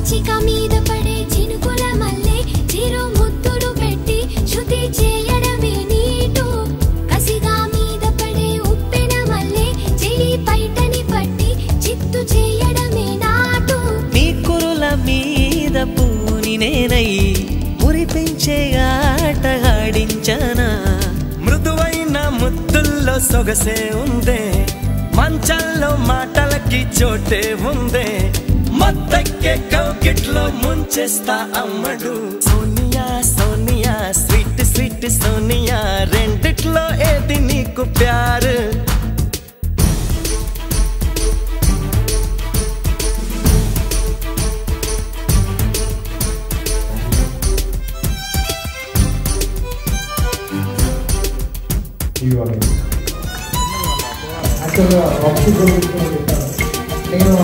చిక మీద పడే చినుకుల మల్లె చిరు ముద్దులు పెట్టి శృతి చేయడమే నీటు కసిగా మీద పడే ఉప్పెన మల్లె చెలి పైటని పట్టి చిత్తు చేయడమే నాటు నీ కురుల మీద పూని నేనై మురిపించే ఆట ఆడించనా మృదువైన ముద్దుల్లో సొగసే ఉందే మంచంలో మాటలకి చోటే ఉందే మత్తెక్కే కౌకిట్లో ముంచేస్తా అమ్మడు సోనియా సోనియా స్వీట్ స్వీట్ సోనియా రెండిట్లో ఏది నీకు ప్యారు నేను